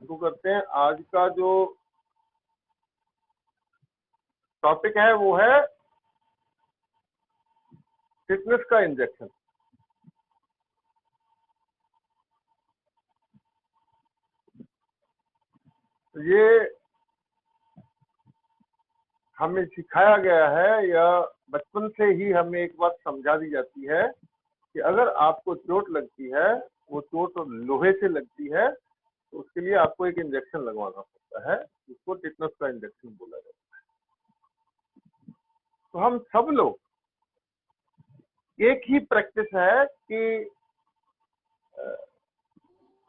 शुरू करते हैं। आज का जो टॉपिक है वो है टिटनेस का इंजेक्शन। ये हमें सिखाया गया है या बचपन से ही हमें एक बात समझा दी जाती है कि अगर आपको चोट लगती है, वो चोट लोहे से लगती है, तो उसके लिए आपको एक इंजेक्शन लगवाना पड़ता है, जिसको टिटनेस का इंजेक्शन बोला जाता है। तो हम सब लोग एक ही प्रैक्टिस है कि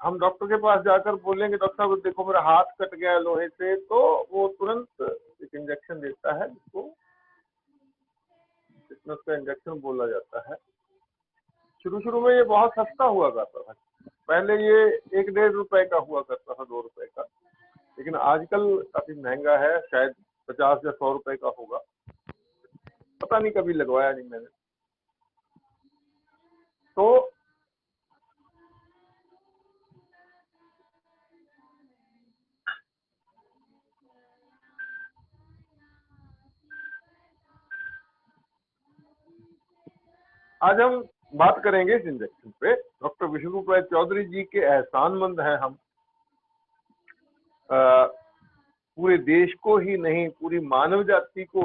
हम डॉक्टर के पास जाकर बोलेंगे डॉक्टर साहब देखो मेरा हाथ कट गया है लोहे से, तो वो तुरंत एक इंजेक्शन देता है, जिसको टिटनेस का इंजेक्शन बोला जाता है। शुरू शुरू में ये बहुत सस्ता हुआ करता था। पहले ये 1-1.5 रुपए का हुआ करता था, 2 रुपए का, लेकिन आजकल काफी महंगा है, शायद 50 या 100 रुपए का होगा, पता नहीं, कभी लगवाया नहीं मैंने। तो आज हम बात करेंगे इस इंजेक्शन पे। डॉक्टर विष्णु राय चौधरी जी के एहसानमंद हैं हम। पूरे देश को ही नहीं, पूरी मानव जाति को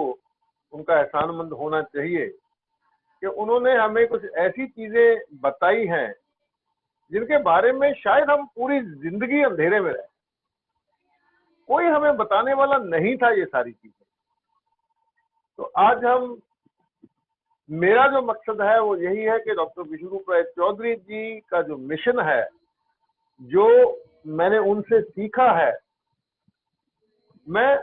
उनका एहसानमंद होना चाहिए कि उन्होंने हमें कुछ ऐसी चीजें बताई हैं जिनके बारे में शायद हम पूरी जिंदगी अंधेरे में रहे। कोई हमें बताने वाला नहीं था ये सारी चीजें। तो आज हम, मेरा जो मकसद है वो यही है कि डॉक्टर विष्णु राय चौधरी जी का जो मिशन है, जो मैंने उनसे सीखा है, मैं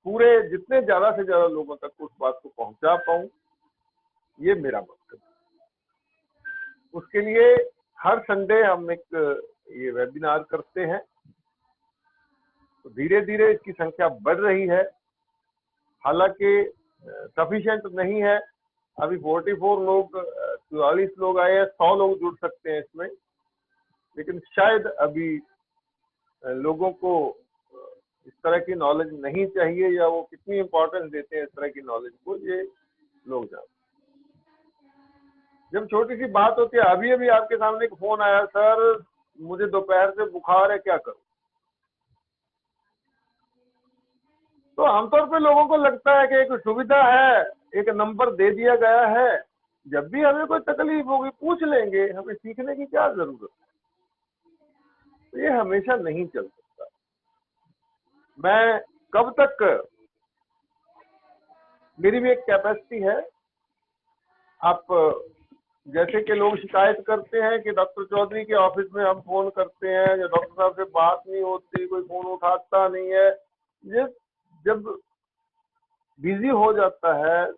पूरे जितने ज्यादा से ज्यादा लोगों तक उस बात को पहुंचा पाऊं, ये मेरा मकसद है। उसके लिए हर संडे हम एक ये वेबिनार करते हैं। तो धीरे धीरे इसकी संख्या बढ़ रही है, हालांकि सफिशिएंट नहीं है। अभी 44 लोग, 44 लोग आए हैं, 100 लोग जुड़ सकते हैं इसमें, लेकिन शायद अभी लोगों को इस तरह की नॉलेज नहीं चाहिए, या वो कितनी इंपॉर्टेंस देते हैं इस तरह की नॉलेज को, ये लोग जानते। जब छोटी सी बात होती है, अभी अभी आपके सामने एक फोन आया, सर मुझे दोपहर से बुखार है, क्या करूं? तो आमतौर पे लोगों को लगता है कि एक सुविधा है, एक नंबर दे दिया गया है, जब भी हमें कोई तकलीफ होगी पूछ लेंगे, हमें सीखने की क्या जरूरत है। तो ये हमेशा नहीं चल सकता। मैं कब तक, मेरी भी एक कैपेसिटी है। आप जैसे कि लोग शिकायत करते हैं कि डॉक्टर चौधरी के ऑफिस में हम फोन करते हैं या डॉक्टर साहब से बात नहीं होती, कोई फोन उठाता नहीं है, ये जब बिजी हो जाता है,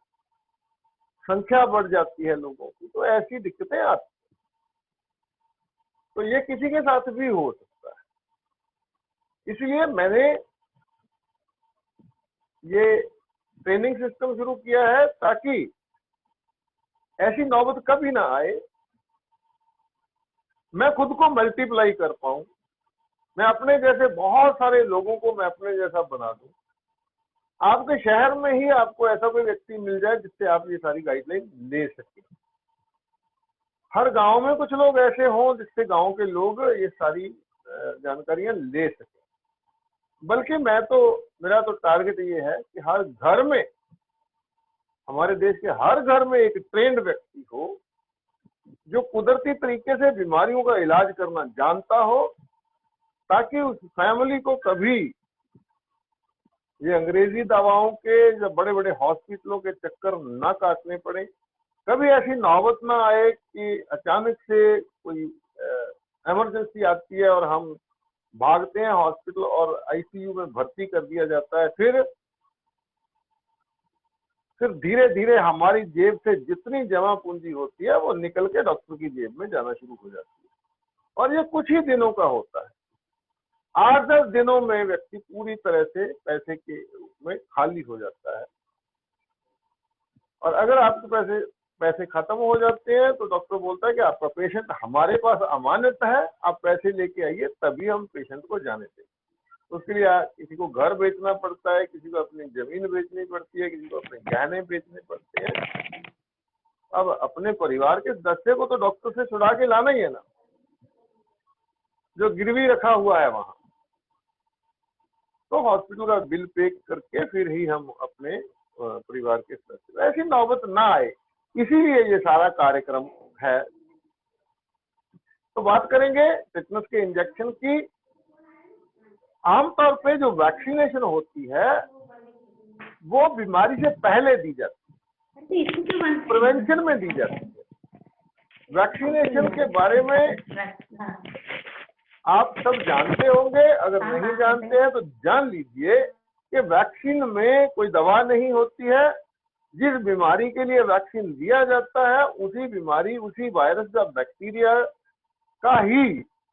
संख्या बढ़ जाती है लोगों की, तो ऐसी दिक्कतें आती। तो ये किसी के साथ भी हो सकता है। इसलिए मैंने ये ट्रेनिंग सिस्टम शुरू किया है, ताकि ऐसी नौबत कभी ना आए, मैं खुद को मल्टीप्लाई कर पाऊं, मैं अपने जैसे बहुत सारे लोगों को मैं अपने जैसा बना दूं। आपके शहर में ही आपको ऐसा कोई व्यक्ति मिल जाए जिससे आप ये सारी गाइडलाइन ले सकें। हर गांव में कुछ लोग ऐसे हों जिससे गांव के लोग ये सारी जानकारियां ले सकें। बल्कि मेरा तो टारगेट ये है कि हर घर में, हमारे देश के हर घर में एक ट्रेंड व्यक्ति हो, जो कुदरती तरीके से बीमारियों का इलाज करना जानता हो, ताकि उस फैमिली को कभी ये अंग्रेजी दवाओं के या बड़े बड़े हॉस्पिटलों के चक्कर ना काटने पड़े। कभी ऐसी नौबत ना आए कि अचानक से कोई इमरजेंसी आती है और हम भागते हैं हॉस्पिटल और आईसीयू में भर्ती कर दिया जाता है। फिर धीरे धीरे हमारी जेब से जितनी जमा पूंजी होती है वो निकल के डॉक्टर की जेब में जाना शुरू हो जाती है, और ये कुछ ही दिनों का होता है। 8-10 दिनों में व्यक्ति पूरी तरह से पैसे के रूप में खाली हो जाता है। और अगर आपके पैसे पैसे खत्म हो जाते हैं तो डॉक्टर बोलता है कि आपका पेशेंट हमारे पास अमानत है, आप पैसे लेके आइए, तभी हम पेशेंट को जाने दें। उसके लिए किसी को घर बेचना पड़ता है, किसी को अपनी जमीन बेचनी पड़ती है, किसी को अपने गहने बेचने पड़ते हैं। अब अपने परिवार के सदस्य को तो डॉक्टर से छुड़ा के लाना ही है ना, जो गिरवी रखा हुआ है वहां। तो हॉस्पिटल का बिल पे करके फिर ही हम अपने परिवार के सदस्य, ऐसी नौबत ना आए, इसीलिए ये सारा कार्यक्रम है। तो बात करेंगे टिटनस के इंजेक्शन की। आमतौर पे जो वैक्सीनेशन होती है वो बीमारी से पहले दी जाती है, प्रिवेंशन में दी जाती है। वैक्सीनेशन के बारे में आप सब जानते होंगे, अगर नहीं जानते हैं तो जान लीजिए कि वैक्सीन में कोई दवा नहीं होती है। जिस बीमारी के लिए वैक्सीन दिया जाता है उसी बीमारी, उसी वायरस या बैक्टीरिया का ही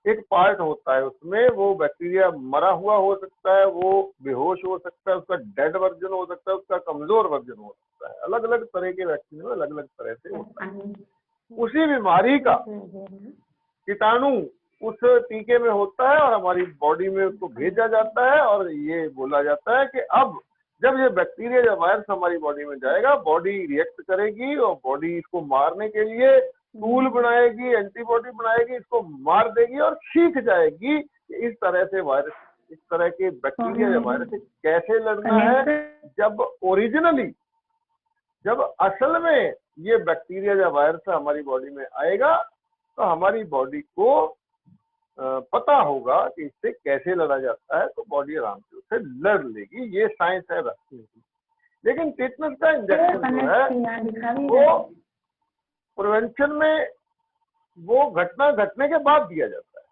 एक पार्ट होता है। उसमें वो बैक्टीरिया मरा हुआ हो सकता है, वो बेहोश हो सकता है, उसका डेड वर्जन हो सकता है, उसका कमजोर वर्जन हो सकता है। अलग अलग तरह के वैक्सीन में अलग अलग तरह से होता है। उसी बीमारी का कीटाणु उस टीके में होता है और हमारी बॉडी में उसको भेजा जाता है, और ये बोला जाता है कि अब जब ये बैक्टीरिया या वायरस हमारी बॉडी में जाएगा, बॉडी रिएक्ट करेगी और बॉडी इसको मारने के लिए टूल बनाएगी, एंटीबॉडी बनाएगी, इसको मार देगी और सीख जाएगी कि इस तरह से वायरस, इस तरह के बैक्टीरिया या वायरस से कैसे लड़ना है। जब असल में ये बैक्टीरिया या वायरस हमारी बॉडी में आएगा तो हमारी बॉडी को पता होगा कि इससे कैसे लड़ा जाता है, तो बॉडी आराम से उससे लड़ लेगी। ये साइंस है वैक्सीन की। लेकिन टिटनस का इंजेक्शन जो है वो प्रिवेंशन में, वो घटना घटने के बाद दिया जाता है।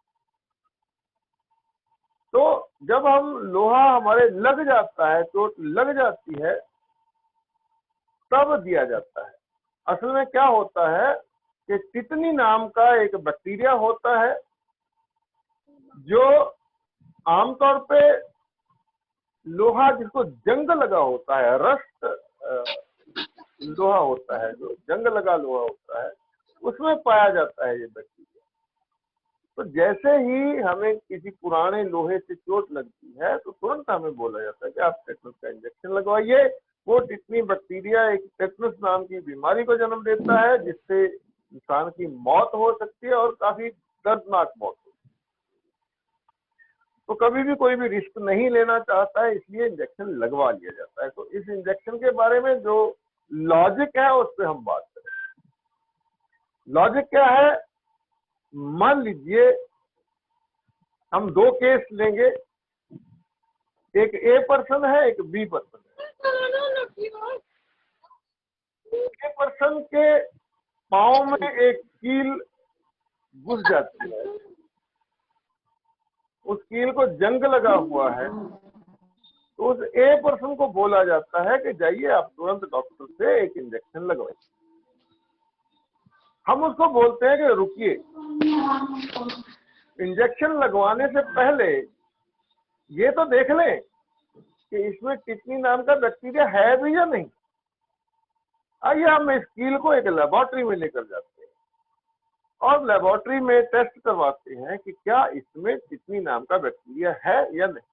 तो जब हम लोहा हमारे लग जाता है, चोट लग जाती है, तब दिया जाता है। असल में क्या होता है कि टिटनी नाम का एक बैक्टीरिया होता है जो आमतौर पे लोहा जिसको जंग लगा होता है, रस्ट लोहा होता है, जो जंग लगा लोहा होता है, उसमें पाया जाता है ये बैक्टीरिया। तो जैसे ही हमें किसी पुराने लोहे से चोट लगती है तो तुरंत हमें बोला जाता है कि आप टिटनस का इंजेक्शन लगवाइए। वो टिटनी बैक्टीरिया एक टिटनस नाम की बीमारी को जन्म देता है, जिससे इंसान की मौत हो सकती है और काफी दर्दनाक मौत होती है। तो कभी भी कोई भी रिस्क नहीं लेना चाहता है, इसलिए इंजेक्शन लगवा लिया जाता है। तो इस इंजेक्शन के बारे में जो लॉजिक है उस पर हम बात करें। लॉजिक क्या है? मान लीजिए हम दो केस लेंगे, एक ए पर्सन है, एक बी पर्सन है। ए पर्सन के पाँव में एक कील घुस जाती है, उस कील को जंग लगा हुआ है, तो उस ए पर्सन को बोला जाता है कि जाइए आप तुरंत डॉक्टर से एक इंजेक्शन लगवाइए। हम उसको बोलते हैं कि रुकिए, इंजेक्शन लगवाने से पहले ये तो देख लें कि इसमें टिटनी नाम का बैक्टीरिया है भी या नहीं। आइए हम इस कील को एक लेबोरेटरी में लेकर जाते हैं और लेबोरेटरी में टेस्ट करवाते हैं कि क्या इसमें टिटनी नाम का बैक्टीरिया है या नहीं।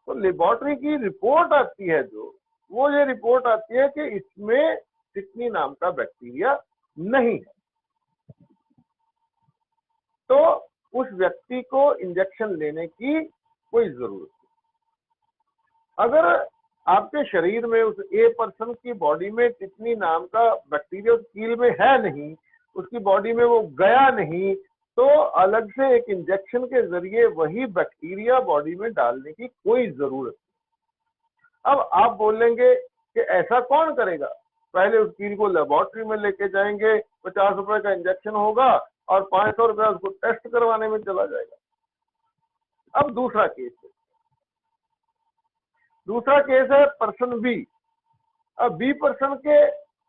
तो लेबोरेटरी की रिपोर्ट आती है, जो वो ये रिपोर्ट आती है कि इसमें टिटनी नाम का बैक्टीरिया नहीं है, तो उस व्यक्ति को इंजेक्शन लेने की कोई जरूरत नहीं। अगर आपके शरीर में उस ए पर्सन की बॉडी में टिटनी नाम का बैक्टीरिया उस कील में है नहीं, उसकी बॉडी में वो गया नहीं, तो अलग से एक इंजेक्शन के जरिए वही बैक्टीरिया बॉडी में डालने की कोई जरूरत नहीं। अब आप बोलेंगे कि ऐसा कौन करेगा? पहले उस कील को लेबोरेटरी में लेके जाएंगे, 50 रुपए का इंजेक्शन होगा और 500 रुपया उसको टेस्ट करवाने में चला जाएगा। अब दूसरा केस है पर्सन बी। अब बी पर्सन के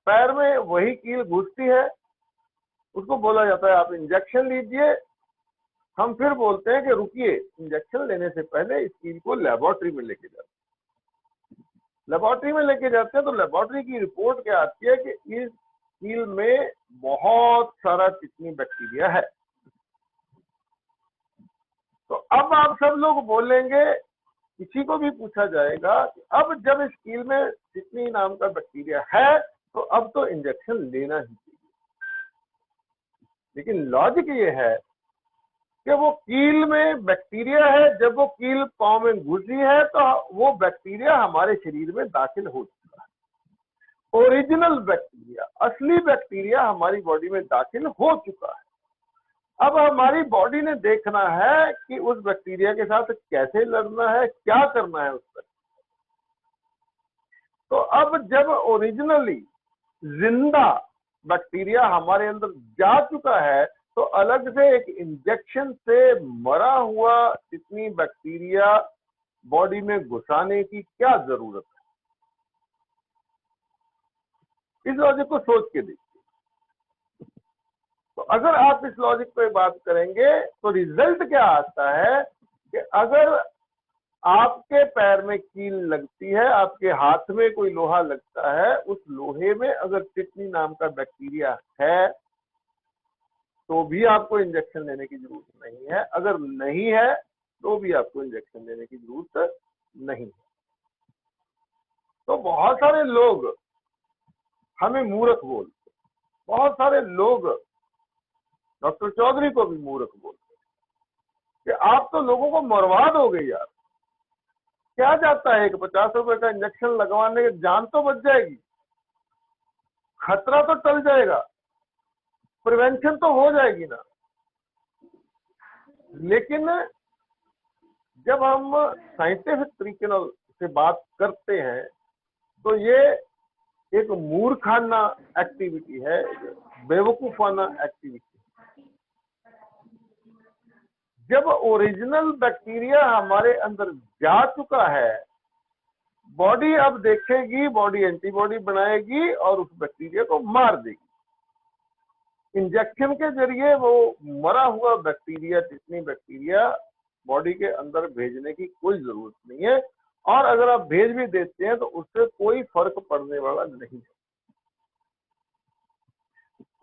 पैर में वही कील घुसती है, उसको बोला जाता है आप इंजेक्शन लीजिए। हम फिर बोलते हैं कि रुकिए, इंजेक्शन लेने से पहले इस कील को लेबोरेटरी में लेके जाते हैं। लेबोरेटरी में लेके जाते हैं तो लेबोरेटरी की रिपोर्ट क्या आती है कि इस कील में बहुत सारा चिकनी बैक्टीरिया है। तो अब आप सब लोग बोलेंगे, किसी को भी पूछा जाएगा कि अब जब इस कील में चिकनी नाम का बैक्टीरिया है तो अब तो इंजेक्शन लेना ही चाहिए। लेकिन लॉजिक ये है कि वो कील में बैक्टीरिया है, जब वो कील पाँव में घुसी है तो वो बैक्टीरिया हमारे शरीर में दाखिल हो चुका है। ओरिजिनल बैक्टीरिया, असली बैक्टीरिया हमारी बॉडी में दाखिल हो चुका है। अब हमारी बॉडी ने देखना है कि उस बैक्टीरिया के साथ कैसे लड़ना है, क्या करना है उस पर। तो अब जब ओरिजिनली जिंदा बैक्टीरिया हमारे अंदर जा चुका है तो अलग से एक इंजेक्शन से मरा हुआ चिकनी बैक्टीरिया बॉडी में घुसाने की क्या जरूरत है? इस लॉजिक को सोच के देखिए। तो अगर आप इस लॉजिक पे बात करेंगे तो रिजल्ट क्या आता है कि अगर आपके पैर में कील लगती है, आपके हाथ में कोई लोहा लगता है, उस लोहे में अगर चिकनी नाम का बैक्टीरिया है तो भी आपको इंजेक्शन लेने की जरूरत नहीं है। अगर नहीं है तो भी आपको इंजेक्शन लेने की जरूरत नहीं है। तो बहुत सारे लोग हमें मूर्ख बोलते, बहुत सारे लोग डॉक्टर चौधरी को भी मूर्ख बोलते कि आप तो लोगों को मरवा दोगे यार। क्या जाता है, एक 50 रुपए का इंजेक्शन लगवाने के जान तो बच जाएगी, खतरा तो टल जाएगा, प्रिवेंशन तो हो जाएगी ना। लेकिन जब हम साइंटिफिक तरीके से बात करते हैं तो ये एक मूर्खाना एक्टिविटी है, बेवकूफाना एक्टिविटी। जब ओरिजिनल बैक्टीरिया हमारे अंदर जा चुका है, बॉडी अब देखेगी, बॉडी एंटीबॉडी बनाएगी और उस बैक्टीरिया को मार देगी। इंजेक्शन के जरिए वो मरा हुआ बैक्टीरिया, चिकनी बैक्टीरिया बॉडी के अंदर भेजने की कोई जरूरत नहीं है। और अगर आप भेज भी देते हैं तो उससे कोई फर्क पड़ने वाला नहीं है।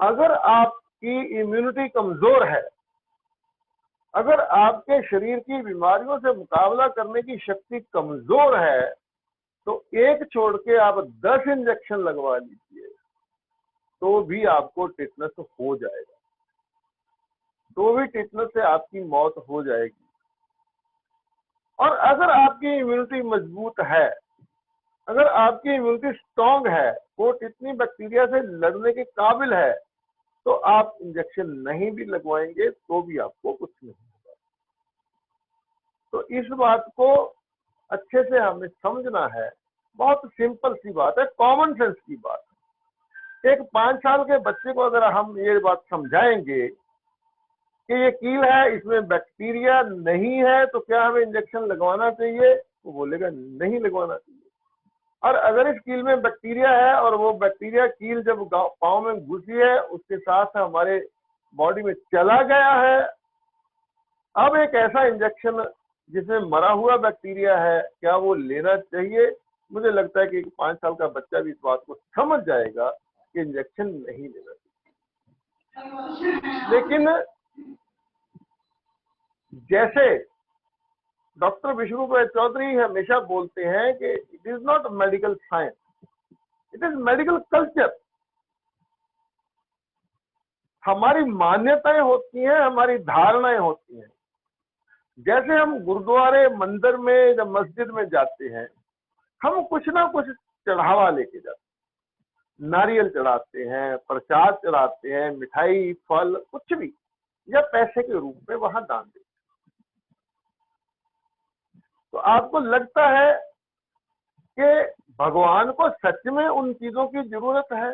अगर आपकी इम्यूनिटी कमजोर है, अगर आपके शरीर की बीमारियों से मुकाबला करने की शक्ति कमजोर है, तो एक छोड़ के आप 10 इंजेक्शन लगवा लीजिए तो भी आपको टिटनस हो जाएगा, तो भी टिटनस से आपकी मौत हो जाएगी। और अगर आपकी इम्यूनिटी मजबूत है, अगर आपकी इम्यूनिटी स्ट्रांग है, वो टिटनी बैक्टीरिया से लड़ने के काबिल है, तो आप इंजेक्शन नहीं भी लगवाएंगे तो भी आपको कुछ नहीं होगा। तो इस बात को अच्छे से हमें समझना है। बहुत सिंपल सी बात है, कॉमन सेंस की बात है। एक 5 साल के बच्चे को अगर हम ये बात समझाएंगे कि ये कील है, इसमें बैक्टीरिया नहीं है, तो क्या हमें इंजेक्शन लगवाना चाहिए, वो बोलेगा नहीं लगवाना चाहिए। और अगर इस कील में बैक्टीरिया है और वो बैक्टीरिया कील जब पाँव में घुसी है उसके साथ हमारे बॉडी में चला गया है, अब एक ऐसा इंजेक्शन जिसमें मरा हुआ बैक्टीरिया है, क्या वो लेना चाहिए? मुझे लगता है कि 5 साल का बच्चा भी इस बात को समझ जाएगा कि इंजेक्शन नहीं लेना चाहिए। लेकिन जैसे डॉक्टर विष्णुप्रसाद चौधरी हमेशा बोलते हैं कि it is not medical science, it is medical culture. हमारी मान्यताएं होती हैं, हमारी धारणाएं होती हैं। जैसे हम गुरुद्वारे, मंदिर में या मस्जिद में जाते हैं, हम कुछ ना कुछ चढ़ावा लेके जाते हैं, नारियल चढ़ाते हैं, प्रसाद चढ़ाते हैं, मिठाई, फल, कुछ भी, या पैसे के रूप में वहां दान देते हैं। तो आपको लगता है कि भगवान को सच में उन चीजों की जरूरत है?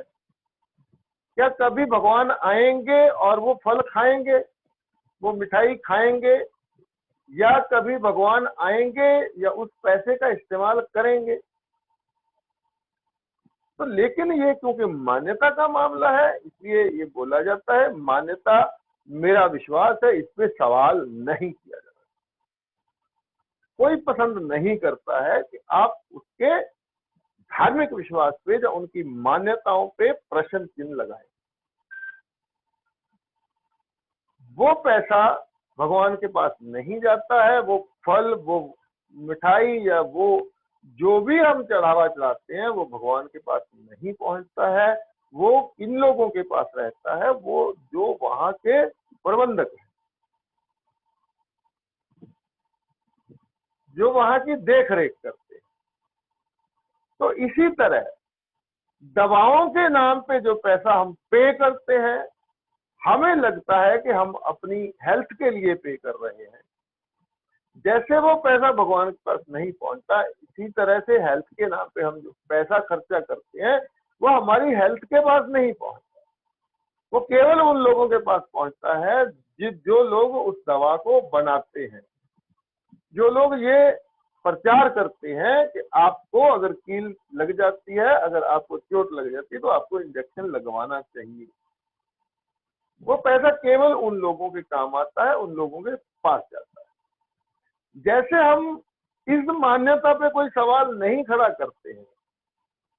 क्या कभी भगवान आएंगे और वो फल खाएंगे, वो मिठाई खाएंगे, या कभी भगवान आएंगे या उस पैसे का इस्तेमाल करेंगे? तो लेकिन ये क्योंकि मान्यता का मामला है इसलिए ये बोला जाता है, मान्यता मेरा विश्वास है, इस पे सवाल नहीं किया जाता। कोई पसंद नहीं करता है कि आप उसके धार्मिक विश्वास पे या उनकी मान्यताओं पे प्रश्न चिन्ह लगाएं। वो पैसा भगवान के पास नहीं जाता है, वो फल, वो मिठाई या वो जो भी हम चढ़ावा चढ़ाते हैं वो भगवान के पास नहीं पहुंचता है, वो इन लोगों के पास रहता है, वो जो वहां के प्रबंधक हैं, जो वहां की देख रेख करते हैं। तो इसी तरह दवाओं के नाम पे जो पैसा हम पे करते हैं, हमें लगता है कि हम अपनी हेल्थ के लिए पे कर रहे हैं, जैसे वो पैसा भगवान के पास नहीं पहुंचता, इसी तरह से हेल्थ के नाम पे हम जो पैसा खर्चा करते हैं वो हमारी हेल्थ के पास नहीं पहुंचता, वो केवल उन लोगों के पास पहुंचता है जो लोग उस दवा को बनाते हैं, जो लोग ये प्रचार करते हैं कि आपको अगर कील लग जाती है, अगर आपको चोट लग जाती है तो आपको इंजेक्शन लगवाना चाहिए। वो पैसा केवल उन लोगों के काम आता है, उन लोगों के पास जाता है। जैसे हम इस मान्यता पे कोई सवाल नहीं खड़ा करते हैं,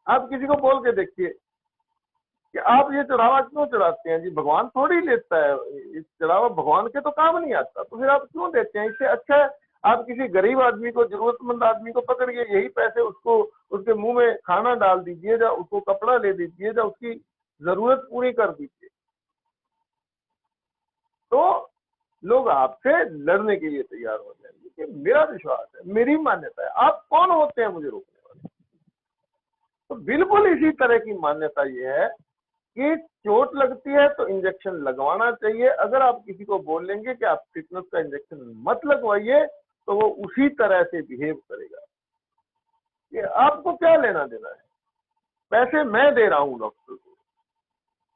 आप किसी को बोल के देखिए कि आप ये चढ़ावा क्यों चढ़ाते हैं, जी भगवान थोड़ी लेता है, इस चढ़ावा भगवान के तो काम नहीं आता, तो फिर आप क्यों देते हैं? इससे अच्छा है आप किसी गरीब आदमी को, जरूरतमंद आदमी को पकड़िए, यही पैसे उसको उसके मुंह में खाना डाल दीजिए, या उसको कपड़ा ले दीजिए, या उसकी जरूरत पूरी कर दीजिए, तो लोग आपसे लड़ने के लिए तैयार हो जाएंगे कि मेरा विश्वास है, मेरी मान्यता है, आप कौन होते हैं मुझे रोकने वाले? तो बिल्कुल इसी तरह की मान्यता ये है कि चोट लगती है तो इंजेक्शन लगवाना चाहिए। अगर आप किसी को बोल लेंगे कि आप टिटनस का इंजेक्शन मत लगवाइए तो वो उसी तरह से बिहेव करेगा कि आपको क्या लेना देना है, पैसे मैं दे रहा हूं डॉक्टर को,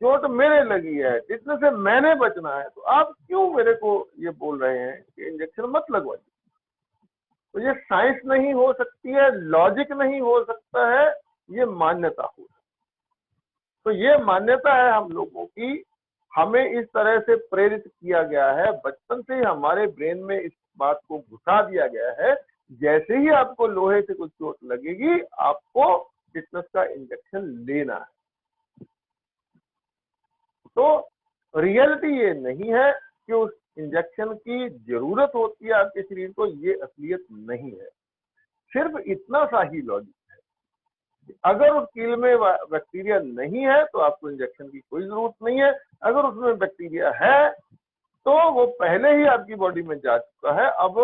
चोट मेरे लगी है, टिटनस से मैंने बचना है, तो आप क्यों मेरे को ये बोल रहे हैं कि इंजेक्शन मत लगवाइए? तो ये साइंस नहीं हो सकती है, लॉजिक नहीं हो सकता है, ये मान्यता हो सकती है। तो ये मान्यता है हम लोगों की, हमें इस तरह से प्रेरित किया गया है, बचपन से ही हमारे ब्रेन में इस बात को घुसा दिया गया है, जैसे ही आपको लोहे से कुछ चोट लगेगी आपको टिटनस का इंजेक्शन लेना है। तो रियलिटी ये नहीं है कि उस इंजेक्शन की जरूरत होती है आपके शरीर को, ये असलियत नहीं है। सिर्फ इतना सा ही लॉजिक है, अगर उस कील में बैक्टीरिया नहीं है तो आपको इंजेक्शन की कोई जरूरत नहीं है, अगर उसमें बैक्टीरिया है तो वो पहले ही आपकी बॉडी में जा चुका है, अब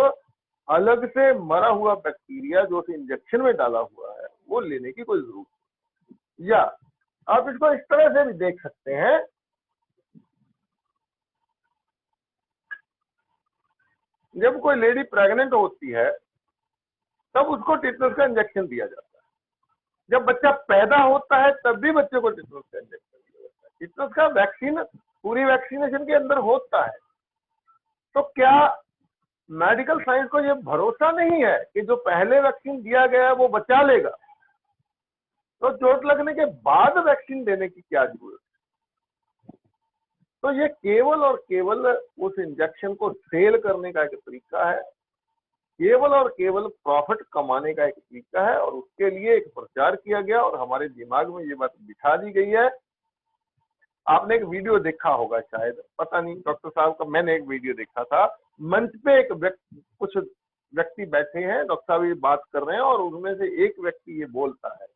अलग से मरा हुआ बैक्टीरिया जो उस इंजेक्शन में डाला हुआ है वो लेने की कोई जरूरत नहीं। या आप इसको इस तरह से भी देख सकते हैं, जब कोई लेडी प्रेग्नेंट होती है तब उसको टिटनस का इंजेक्शन दिया जाता है, जब बच्चा पैदा होता है तब भी बच्चे को टिटनस का इंजेक्शन दिया जाता है। टिटनस का वैक्सीन पूरी वैक्सीनेशन के अंदर होता है। तो क्या मेडिकल साइंस को ये भरोसा नहीं है कि जो पहले वैक्सीन दिया गया है वो बचा लेगा, तो चोट लगने के बाद वैक्सीन देने की क्या जरूरत है? तो ये केवल और केवल उस इंजेक्शन को सेल करने का एक तरीका है, केवल और केवल प्रॉफिट कमाने का एक तरीका है, और उसके लिए एक प्रचार किया गया और हमारे दिमाग में ये बात बिठा दी गई है। आपने एक वीडियो देखा होगा शायद, पता नहीं, डॉक्टर साहब का मैंने एक वीडियो देखा था, मंच पे एक कुछ व्यक्ति बैठे हैं, डॉक्टर साहब ये बात कर रहे हैं और उनमें से एक व्यक्ति ये बोलता है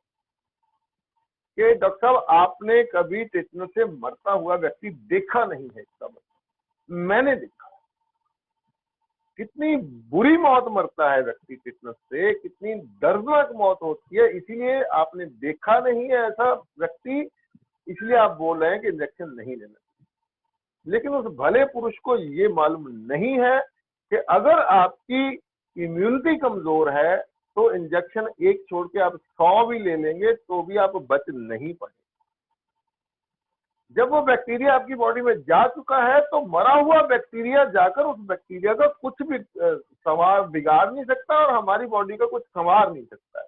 कि डॉक्टर साहब आपने कभी टिटनस से मरता हुआ व्यक्ति देखा नहीं है? इसका मतलब मैंने देखा। कितनी बुरी मौत मरता है व्यक्ति टिटनस से, कितनी दर्दनाक मौत होती है, इसीलिए आपने देखा नहीं है ऐसा व्यक्ति, इसलिए आप बोल रहे हैं कि इंजेक्शन नहीं लेना चाहिए। लेकिन उस भले पुरुष को ये मालूम नहीं है कि अगर आपकी इम्यूनिटी कमजोर है तो इंजेक्शन एक छोड़ के आप 100 भी ले लेंगे तो भी आप बच नहीं पाएंगे। जब वो बैक्टीरिया आपकी बॉडी में जा चुका है तो मरा हुआ बैक्टीरिया जाकर उस बैक्टीरिया का कुछ भी संवार बिगाड़ नहीं सकता और हमारी बॉडी का कुछ संवार नहीं सकता है।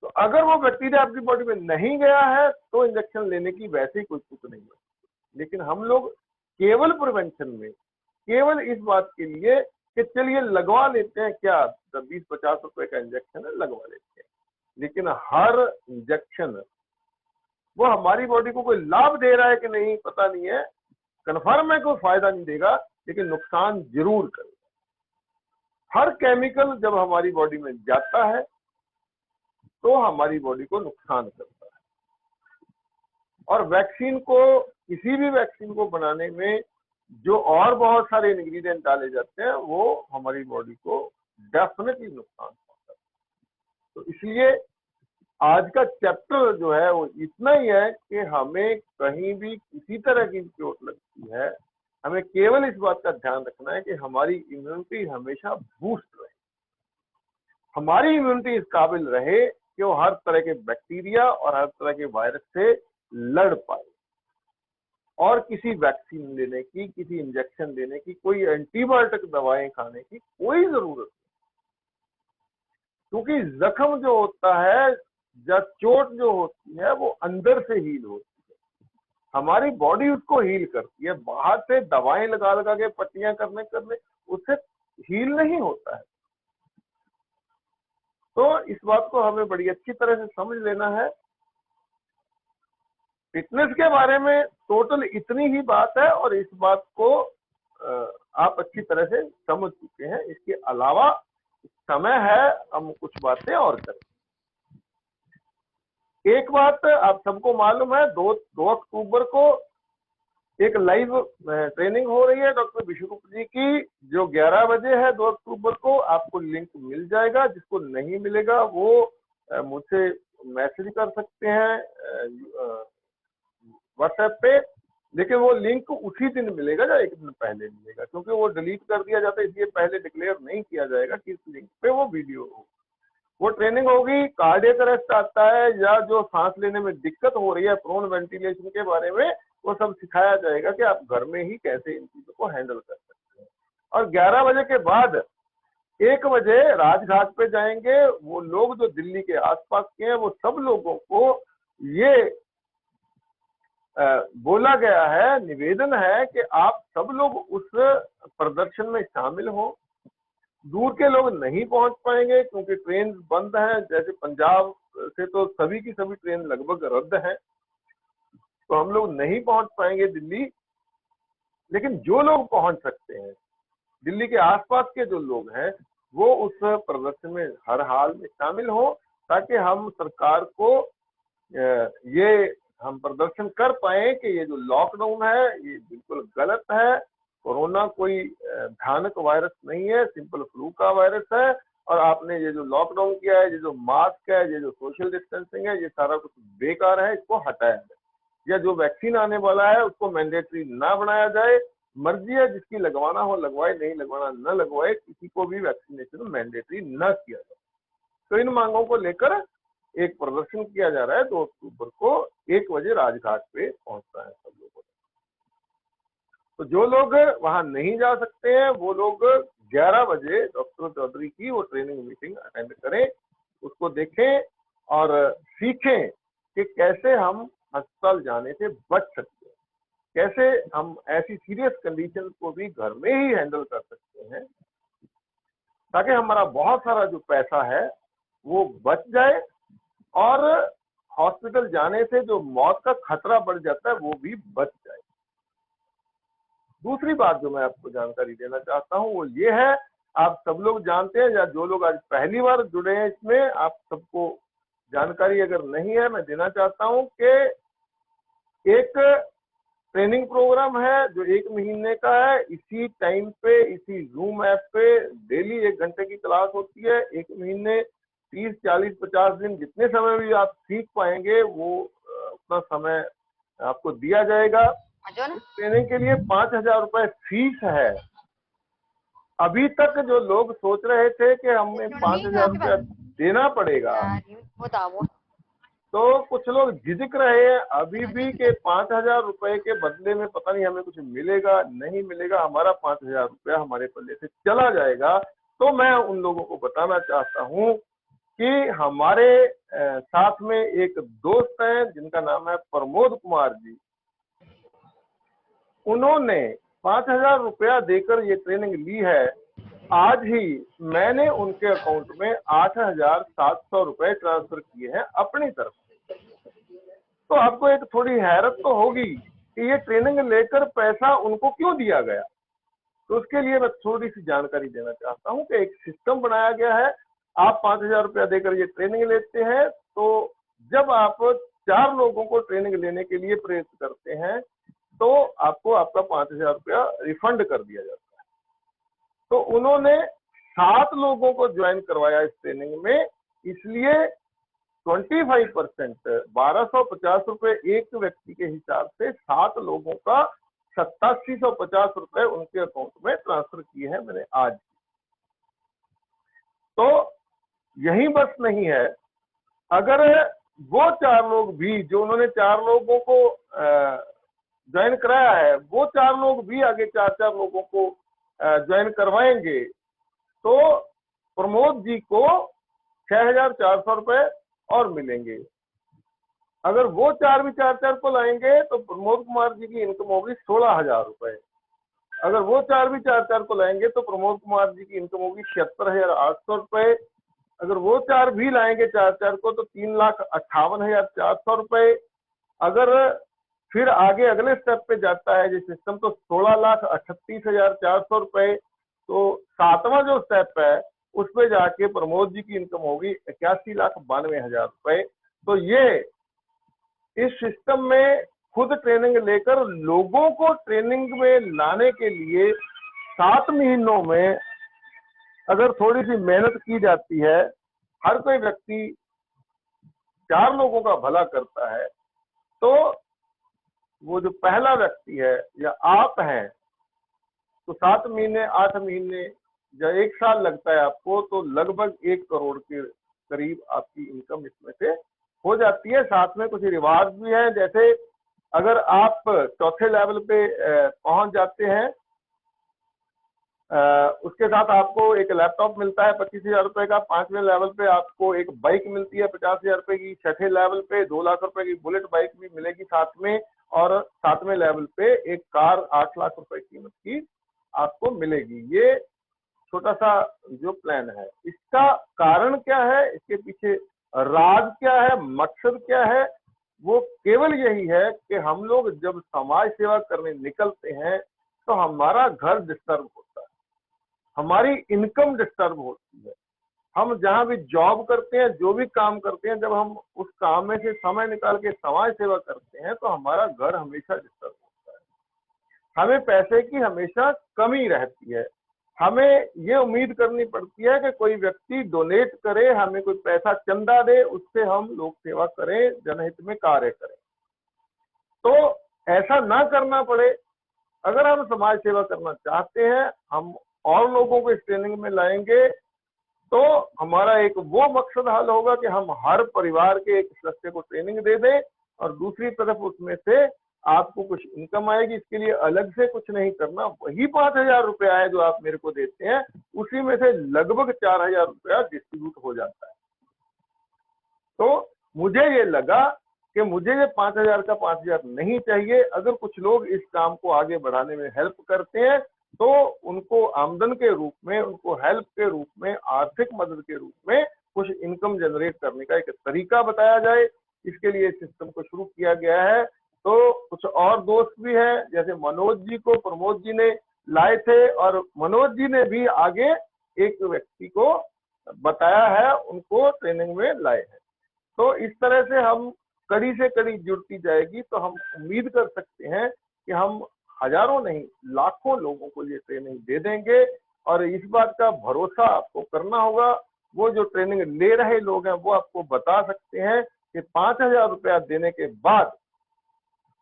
तो अगर वो बैक्टीरिया आपकी बॉडी में नहीं गया है तो इंजेक्शन लेने की वैसे ही कोई तुक नहीं है। लेकिन हम लोग केवल प्रिवेंशन में, केवल इस बात के लिए कि चलिए लगवा लेते हैं, क्या 20-50 रुपए का इंजेक्शन है लगवा लेते हैं, लेकिन हर इंजेक्शन वो हमारी बॉडी को कोई लाभ दे रहा है कि नहीं पता नहीं है, कन्फर्म है कोई फायदा नहीं देगा, लेकिन नुकसान जरूर करेगा। हर केमिकल जब हमारी बॉडी में जाता है तो हमारी बॉडी को नुकसान करता है। और वैक्सीन को, किसी भी वैक्सीन को बनाने में जो और बहुत सारे इंग्रेडिएंट डाले जाते हैं वो हमारी बॉडी को डेफिनेटली नुकसान पहुंचाता है। तो इसलिए आज का चैप्टर जो है वो इतना ही है कि हमें कहीं भी किसी तरह की चोट लगती है, हमें केवल इस बात का ध्यान रखना है कि हमारी इम्यूनिटी हमेशा बूस्ट रहे, हमारी इम्यूनिटी इस काबिल रहे कि वो हर तरह के बैक्टीरिया और हर तरह के वायरस से लड़ पाए। और किसी वैक्सीन लेने की, किसी इंजेक्शन लेने की, कोई एंटीबायोटिक दवाएं खाने की कोई जरूरत नहीं, क्योंकि जख्म जो होता है या चोट जो होती है वो अंदर से हील होती है, हमारी बॉडी उसको हील करती है। बाहर से दवाएं लगा लगा के पट्टियां करने उससे हील नहीं होता है। तो इस बात को हमें बड़ी अच्छी तरह से समझ लेना है। फिटनेस के बारे में टोटल इतनी ही बात है और इस बात को आप अच्छी तरह से समझ चुके हैं। इसके अलावा समय है हम कुछ बातें और करें। एक बात आप सबको मालूम है, 2 अक्टूबर को एक लाइव ट्रेनिंग हो रही है डॉक्टर विश्वरूप जी की, जो 11 बजे है 2 अक्टूबर को। आपको लिंक मिल जाएगा, जिसको नहीं मिलेगा वो मुझसे मैसेज कर सकते हैं व्हाट्सएप पे, लेकिन वो लिंक उसी दिन मिलेगा या एक दिन पहले मिलेगा, क्योंकि वो डिलीट कर दिया जाता है, इसलिए पहले डिक्लेयर नहीं किया जाएगा कि इस लिंक पे वो वीडियो हो। वो ट्रेनिंग होगी, कार्डियक अरेस्ट आता है या जो सांस लेने में दिक्कत हो रही है, प्रोन वेंटिलेशन के बारे में वो सब सिखाया जाएगा कि आप घर में ही कैसे इन चीजों को हैंडल कर सकते हैं। और 11 बजे के बाद 1 बजे राजघाट पे जाएंगे। वो लोग जो दिल्ली के आसपास के हैं, वो सब लोगों को ये बोला गया है, निवेदन है कि आप सब लोग उस प्रदर्शन में शामिल हो। दूर के लोग नहीं पहुंच पाएंगे क्योंकि ट्रेन बंद है, जैसे पंजाब से तो सभी की सभी ट्रेन लगभग रद्द है, तो हम लोग नहीं पहुंच पाएंगे दिल्ली। लेकिन जो लोग पहुंच सकते हैं, दिल्ली के आसपास के जो लोग हैं, वो उस प्रदर्शन में हर हाल में शामिल हो, ताकि हम सरकार को ये हम प्रदर्शन कर पाए कि ये जो लॉकडाउन है ये बिल्कुल गलत है। कोरोना कोई भयानक वायरस नहीं है, सिंपल फ्लू का वायरस है। और आपने ये जो लॉकडाउन किया है, ये जो मास्क है, ये जो सोशल डिस्टेंसिंग है, ये सारा कुछ बेकार है, इसको हटाया जाए। या जो वैक्सीन आने वाला है उसको मैंडेटरी ना बनाया जाए। मर्जी है जिसकी लगवाना हो लगवाए, नहीं लगवाना न लगवाए, किसी को भी वैक्सीनेशन मैंडेटरी न किया जाए। तो इन मांगों को लेकर एक प्रदर्शन किया जा रहा है। 2 अक्टूबर को 1 बजे राजघाट पे पहुंचना है सब लोगों को। तो जो लोग वहां नहीं जा सकते हैं वो लोग 11 बजे डॉक्टर चौधरी की वो ट्रेनिंग मीटिंग अटेंड करें, उसको देखें और सीखें कि कैसे हम अस्पताल जाने से बच सकते हैं, कैसे हम ऐसी सीरियस कंडीशन को भी घर में ही हैंडल कर सकते हैं, ताकि हमारा बहुत सारा जो पैसा है वो बच जाए और हॉस्पिटल जाने से जो मौत का खतरा बढ़ जाता है वो भी बच जाए। दूसरी बात जो मैं आपको जानकारी देना चाहता हूं वो ये है, आप सब लोग जानते हैं या जो लोग आज पहली बार जुड़े हैं इसमें, आप सबको जानकारी अगर नहीं है मैं देना चाहता हूं कि एक ट्रेनिंग प्रोग्राम है जो 1 महीने का है। इसी टाइम पे, इसी जूम ऐप पे डेली 1 घंटे की क्लास होती है। 1 महीने 30, 40, 50 दिन जितने समय भी आप सीख पाएंगे वो उतना समय आपको दिया जाएगा। ट्रेनिंग के लिए 5,000 रुपए फीस है। अभी तक जो लोग सोच रहे थे कि हमें 5,000 रुपया देना पड़ेगा, तो कुछ लोग झिझक रहे हैं अभी भी कि 5,000 रुपए के बदले में पता नहीं हमें कुछ मिलेगा नहीं मिलेगा, हमारा 5,000 रुपया हमारे पल्ले से चला जाएगा। तो मैं उन लोगों को बताना चाहता हूं कि हमारे साथ में एक दोस्त हैं जिनका नाम है प्रमोद कुमार जी। उन्होंने 5,000 रुपया देकर ये ट्रेनिंग ली है आज ही मैंने उनके अकाउंट में 8,700 रुपए ट्रांसफर किए हैं अपनी तरफ से। तो आपको एक थोड़ी हैरत तो होगी कि ये ट्रेनिंग लेकर पैसा उनको क्यों दिया गया। तो उसके लिए मैं थोड़ी सी जानकारी देना चाहता हूं कि एक सिस्टम बनाया गया है। आप 5,000 रुपया देकर ये ट्रेनिंग लेते हैं, तो जब आप 4 लोगों को ट्रेनिंग लेने के लिए प्रेरित करते हैं तो आपको आपका 5,000 रुपया रिफंड कर दिया जाता है। तो उन्होंने 7 लोगों को ज्वाइन करवाया इस ट्रेनिंग में, इसलिए 25% 1,250 रुपए एक व्यक्ति के हिसाब से 7 लोगों का 8750 रुपए उनके अकाउंट में ट्रांसफर किए हैं मैंने आज। तो यही बस नहीं है, अगर वो 4 लोग भी जो उन्होंने 4 लोगों को ज्वाइन कराया है, वो 4 लोग भी आगे 4 लोगों को ज्वाइन करवाएंगे तो प्रमोद जी को 6,400 रुपए और मिलेंगे। अगर वो 4 भी 4 को लाएंगे तो प्रमोद कुमार जी की इनकम होगी 16,000 रुपए। अगर वो 4 भी 4 को लाएंगे तो प्रमोद कुमार जी की इनकम होगी 76,800 रुपए। अगर वो 4 भी लाएंगे 4 को तो 3,58,400 रुपए। अगर फिर आगे अगले स्टेप पे जाता है ये सिस्टम तो 16,38,400 रुपए। तो 7वां जो स्टेप है उस पे जाके प्रमोद जी की इनकम होगी 81,92,000 रुपए। तो ये इस सिस्टम में खुद ट्रेनिंग लेकर लोगों को ट्रेनिंग में लाने के लिए 7 महीनों में अगर थोड़ी सी मेहनत की जाती है, हर कोई व्यक्ति 4 लोगों का भला करता है, तो वो जो पहला व्यक्ति है या आप हैं, तो 7 महीने 8 महीने या 1 साल लगता है आपको, तो लगभग 1 करोड़ के करीब आपकी इनकम इसमें से हो जाती है। साथ में कुछ रिवार्ड भी है, जैसे अगर आप चौथे लेवल पे पहुंच जाते हैं, उसके साथ आपको एक लैपटॉप मिलता है 25,000 रुपए का। 5वें लेवल पे आपको एक बाइक मिलती है 50,000 रुपए की। 6ठे लेवल पे 2 लाख रुपए की बुलेट बाइक भी मिलेगी साथ में। और 7वें लेवल पे एक कार 8 लाख रुपए कीमत की आपको मिलेगी। ये छोटा सा जो प्लान है, इसका कारण क्या है, इसके पीछे राज क्या है, मकसद क्या है, वो केवल यही है कि हम लोग जब समाज सेवा करने निकलते हैं तो हमारा घर डिस्टर्ब होता है, हमारी इनकम डिस्टर्ब होती है। हम जहां भी जॉब करते हैं, जो भी काम करते हैं, जब हम उस काम में से समय निकाल के समाज सेवा करते हैं तो हमारा घर हमेशा डिस्टर्ब होता है। हमें पैसे की हमेशा कमी रहती है। हमें ये उम्मीद करनी पड़ती है कि कोई व्यक्ति डोनेट करे, हमें कोई पैसा चंदा दे, उससे हम लोक सेवा करें, जनहित में कार्य करें। तो ऐसा ना करना पड़े, अगर हम समाज सेवा करना चाहते हैं, हम और लोगों को इस ट्रेनिंग में लाएंगे तो हमारा एक वो मकसद हल होगा कि हम हर परिवार के एक सदस्य को ट्रेनिंग दे दें और दूसरी तरफ उसमें से आपको कुछ इनकम आएगी। इसके लिए अलग से कुछ नहीं करना, वही 5,000 रुपया है जो आप मेरे को देते हैं, उसी में से लगभग 4,000 रुपया डिस्ट्रीब्यूट हो जाता है। तो मुझे ये लगा कि मुझे ये 5,000 का 5,000 नहीं चाहिए। अगर कुछ लोग इस काम को आगे बढ़ाने में हेल्प करते हैं तो उनको आमदन के रूप में, उनको हेल्प के रूप में, आर्थिक मदद के रूप में कुछ इनकम जनरेट करने का एक तरीका बताया जाए, इसके लिए सिस्टम को शुरू किया गया है। तो कुछ और दोस्त भी हैं, जैसे मनोज जी को प्रमोद जी ने लाए थे और मनोज जी ने भी आगे एक व्यक्ति को बताया है, उनको ट्रेनिंग में लाए हैं। तो इस तरह से हम कड़ी से कड़ी जुड़ती जाएगी तो हम उम्मीद कर सकते हैं कि हम हजारों नहीं लाखों लोगों को ये ट्रेनिंग दे देंगे। और इस बात का भरोसा आपको करना होगा, वो जो ट्रेनिंग ले रहे लोग हैं वो आपको बता सकते हैं कि 5,000 रुपया देने के बाद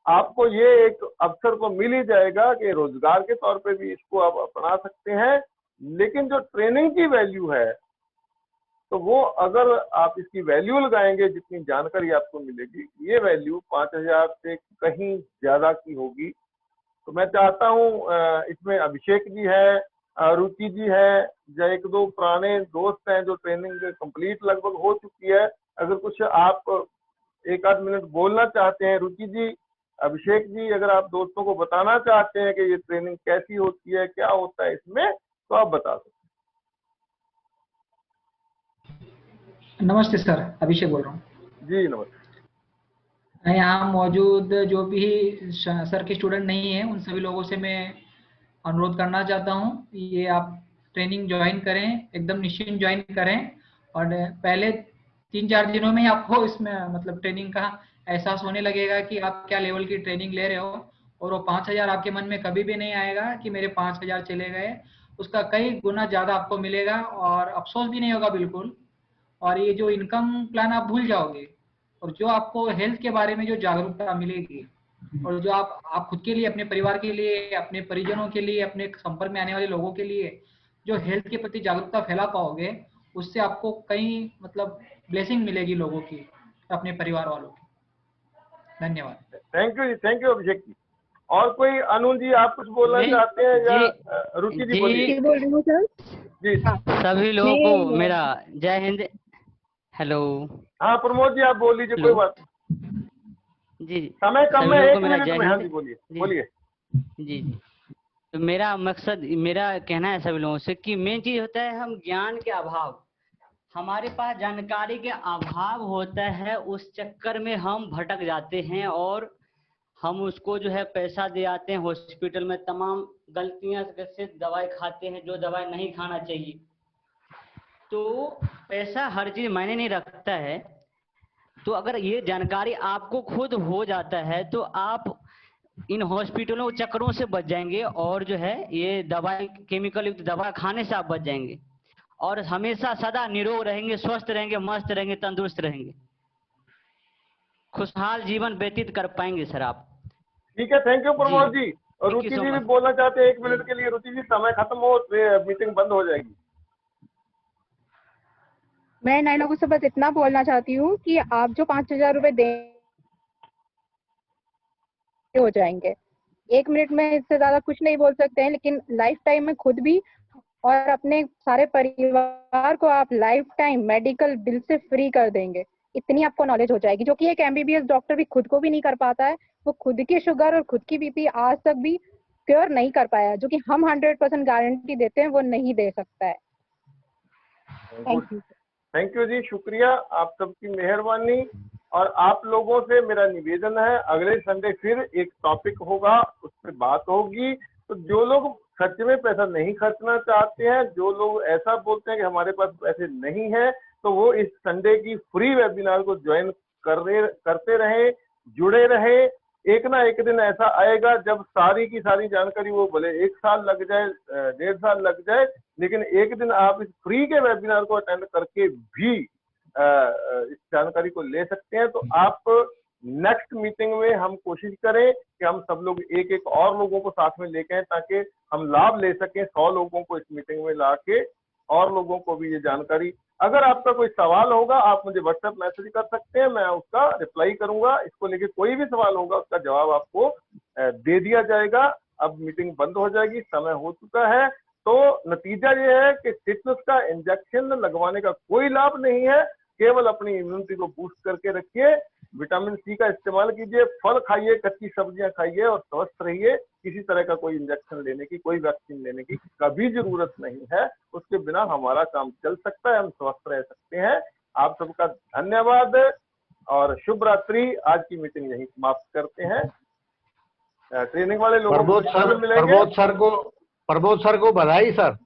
आपको ये एक अवसर तो मिल ही जाएगा कि रोजगार के तौर पे भी इसको आप अपना सकते हैं। लेकिन जो ट्रेनिंग की वैल्यू है, तो वो अगर आप इसकी वैल्यू लगाएंगे, जितनी जानकारी आपको मिलेगी, ये वैल्यू 5,000 से कहीं ज्यादा की होगी। तो मैं चाहता हूँ इसमें अभिषेक जी है, रुचि जी है, या 1-2 पुराने दोस्त हैं जो ट्रेनिंग कंप्लीट लगभग हो चुकी है। अगर कुछ आप 1-8 मिनट बोलना चाहते हैं, रुचि जी, अभिषेक जी, अगर आप दोस्तों को बताना चाहते हैं कि ये ट्रेनिंग कैसी होती है, क्या होता है इसमें, तो आप बता सकते हैं। नमस्ते सर, अभिषेक बोल रहा हूँ। जी नमस्ते। मैं यहाँ मौजूद जो भी सर के स्टूडेंट नहीं हैं, उन सभी लोगों से मैं अनुरोध करना चाहता हूँ, ये आप ट्रेनिंग ज्वाइन करें, एकदम निश्चिंत ज्वाइन करें। और पहले 3-4 दिनों में ही आपको इसमें मतलब ट्रेनिंग का एहसास होने लगेगा कि आप क्या लेवल की ट्रेनिंग ले रहे हो। और वो 5,000 आपके मन में कभी भी नहीं आएगा कि मेरे 5,000 चले गए। उसका कई गुना ज़्यादा आपको मिलेगा और अफसोस भी नहीं होगा बिल्कुल। और ये जो इनकम प्लान आप भूल जाओगे, और जो आपको हेल्थ के बारे में जो जागरूकता मिलेगी, और जो आप खुद के लिए, अपने परिवार के लिए, अपने परिजनों के लिए, अपने संपर्क में आने वाले लोगों के लिए जो हेल्थ के प्रति जागरूकता फैला पाओगे, उससे आपको कई मतलब ब्लेसिंग मिलेगी लोगों की, अपने परिवार वालों की। धन्यवाद। Thank you ji, thank you Abhishek ji. और कोई अनु जी आप कुछ बोलना मैं चाहते हैं या जी रुचि जी बोलिए। जी जी बोल रही हूँ सर। जी हाँ, सभी लोगों को मैं मेरा जय हिंद। हेलो। हाँ प्रमोद जी आप बोल लीजिए, कोई हेलो। बात नहीं। जी समय कम सभी है, लोगों को एक मेरा मिनट जय में। हाँ हिंद। जी बोलिए जी बोलिए। जी जी। तो मेरा मकसद, मेरा कहना है सभी लोगों से कि मेन चीज होता है हम ज्ञान के अभाव, हमारे पास जानकारी के अभाव होता है, उस चक्कर में हम भटक जाते हैं और हम उसको जो है पैसा दे आते हैं हॉस्पिटल में, तमाम गलतियां से दवाई खाते हैं जो दवाई नहीं खाना चाहिए। तो पैसा हर चीज मायने नहीं रखता है। तो अगर ये जानकारी आपको खुद हो जाता है तो आप इन हॉस्पिटलों चक्करों से बच जाएंगे और जो है ये दवाई, केमिकल युक्त दवा खाने से आप बच जाएंगे और हमेशा सदा निरोग रहेंगे, स्वस्थ रहेंगे, मस्त रहेंगे, तंदुरुस्त रहेंगे, खुशहाल जीवन व्यतीत कर पाएंगे सर आप। ठीक है, थैंक यू जी प्रमोद जी। और थैंक यू रुचि सो जी भी मच। बोलना चाहते हैं 1 जी मिनट के लिए। रुचि जी समय खत्म हो, मीटिंग बंद हो जाएगी। मैं नैना को से बस इतना बोलना चाहती हूँ कि आप जो 5,000 रुपए दे हो जाएंगे। 1 मिनट में इससे ज्यादा कुछ नहीं बोल सकते हैं, लेकिन लाइफ टाइम में खुद भी और अपने सारे परिवार को आप लाइफ टाइम मेडिकल बिल से फ्री कर देंगे। इतनी आपको नॉलेज हो जाएगी, जो कि एक एमबीबीएस डॉक्टर भी खुद को भी नहीं कर पाता है। वो खुद की शुगर और खुद की बीपी आज तक भी क्योर नहीं कर पाया, जो कि हम 100% गारंटी देते हैं वो नहीं दे सकता है। Good, thank you. Thank you ji, शुक्रिया, आप सबकी मेहरबानी। और आप लोगों से मेरा निवेदन है, अगले संडे फिर एक टॉपिक होगा, उस पर बात होगी। तो जो लोग सच में पैसा नहीं खर्चना चाहते हैं, जो लोग ऐसा बोलते हैं कि हमारे पास पैसे नहीं है, तो वो इस संडे की फ्री वेबिनार को ज्वाइन करते रहे, जुड़े रहे। एक ना एक दिन ऐसा आएगा जब सारी की सारी जानकारी, वो भले 1 साल लग जाए, 1.5 साल लग जाए, लेकिन एक दिन आप इस फ्री के वेबिनार को अटेंड करके भी इस जानकारी को ले सकते हैं। तो आप नेक्स्ट मीटिंग में हम कोशिश करें कि हम सब लोग एक एक और लोगों को साथ में लेके आए, ताकि हम लाभ ले सकें। 100 लोगों को इस मीटिंग में ला के और लोगों को भी ये जानकारी। अगर आपका कोई सवाल होगा आप मुझे व्हाट्सएप मैसेज कर सकते हैं, मैं उसका रिप्लाई करूंगा। इसको लेके कोई भी सवाल होगा उसका जवाब आपको दे दिया जाएगा। अब मीटिंग बंद हो जाएगी, समय हो चुका है। तो नतीजा ये है कि टिटनस का इंजेक्शन लगवाने का कोई लाभ नहीं है, केवल अपनी इम्यूनिटी को बूस्ट करके रखिए। विटामिन सी का इस्तेमाल कीजिए, फल खाइए, कच्ची सब्जियां खाइए और स्वस्थ रहिए। किसी तरह का कोई इंजेक्शन लेने की, कोई वैक्सीन लेने की कभी जरूरत नहीं है। उसके बिना हमारा काम चल सकता है, हम स्वस्थ रह सकते हैं। आप सबका धन्यवाद और शुभ रात्रि। आज की मीटिंग यहीं समाप्त करते हैं। ट्रेनिंग वाले लोगों को मिलेंगे। प्रमोद सर को बधाई सर।